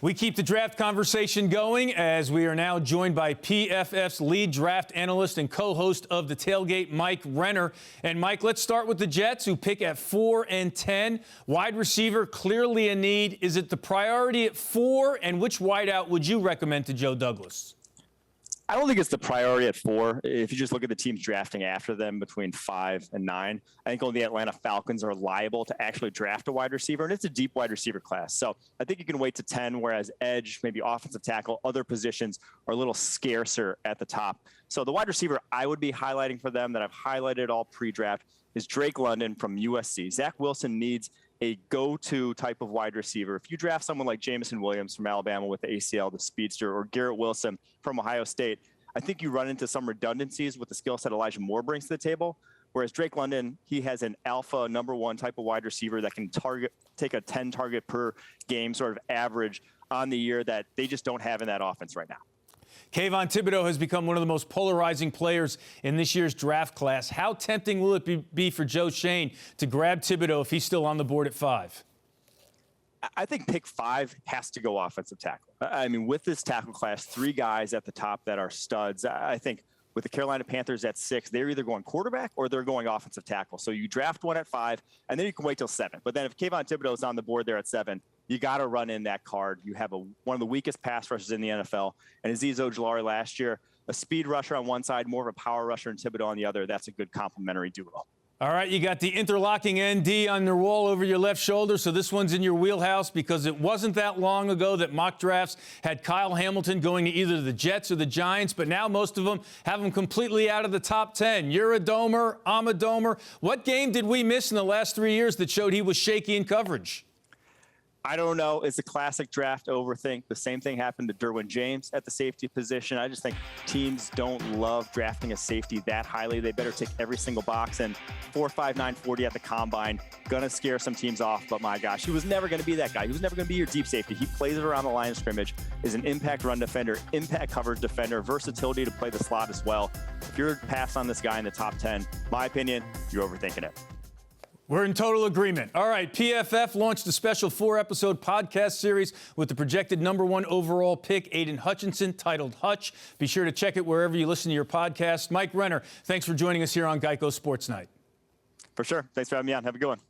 We keep the draft conversation going as we are now joined by PFF's lead draft analyst and co-host of The Tailgate, Mike Renner. And Mike, let's start with the Jets, who pick at 4 and 10. Wide receiver, clearly a need. Is it the priority at 4? And which wideout would you recommend to Joe Douglas? I don't think it's the priority at 4. If you just look at the teams drafting after them between 5 and 9, I think only the Atlanta Falcons are liable to actually draft a wide receiver, and it's a deep wide receiver class. So I think you can wait to 10, whereas edge, maybe offensive tackle, other positions are a little scarcer at the top. So the wide receiver I would be highlighting for them that I've highlighted all pre-draft is Drake London from USC. Zach Wilson needs a go-to type of wide receiver. If you draft someone like Jameson Williams from Alabama with the ACL, the speedster, or Garrett Wilson from Ohio State, I think you run into some redundancies with the skill set Elijah Moore brings to the table. Whereas Drake London, he has an alpha number 1 type of wide receiver that can take a 10 target per game sort of average on the year that they just don't have in that offense right now. Kayvon Thibodeaux has become one of the most polarizing players in this year's draft class. How tempting will it be for Joe Schoen to grab Thibodeaux if he's still on the board at 5? I think pick 5 has to go offensive tackle. I mean, with this tackle class, 3 guys at the top that are studs. I think with the Carolina Panthers at 6, they're either going quarterback or they're going offensive tackle. So you draft one at 5, and then you can wait till 7. But then if Kayvon Thibodeaux is on the board there at 7, you got to run in that card. You have one of the weakest pass rushers in the NFL, and Azeez Ojulari last year, a speed rusher on one side, more of a power rusher, and Thibodeaux on the other. That's a good complementary duo. All right, you got the interlocking ND on the wall over your left shoulder, so this one's in your wheelhouse because it wasn't that long ago that mock drafts had Kylie Hamilton going to either the Jets or the Giants, but now most of them have him completely out of the top 10. You're a domer, I'm a domer. What game did we miss in the last 3 years that showed he was shaky in coverage? I don't know. It's a classic draft overthink. The same thing happened to Derwin James at the safety position. I just think teams don't love drafting a safety that highly. They better tick every single box. And 4.59 40 at the combine, gonna scare some teams off. But my gosh, he was never gonna be that guy. He was never gonna be your deep safety. He plays it around the line of scrimmage, is an impact run defender, impact coverage defender, versatility to play the slot as well. If you're pass on this guy in the top 10, my opinion, you're overthinking it. We're in total agreement. All right, PFF launched a special 4-episode podcast series with the projected number 1 overall pick, Aiden Hutchinson, titled Hutch. Be sure to check it wherever you listen to your podcast. Mike Renner, thanks for joining us here on Geico Sports Night. For sure. Thanks for having me on. Have a good one.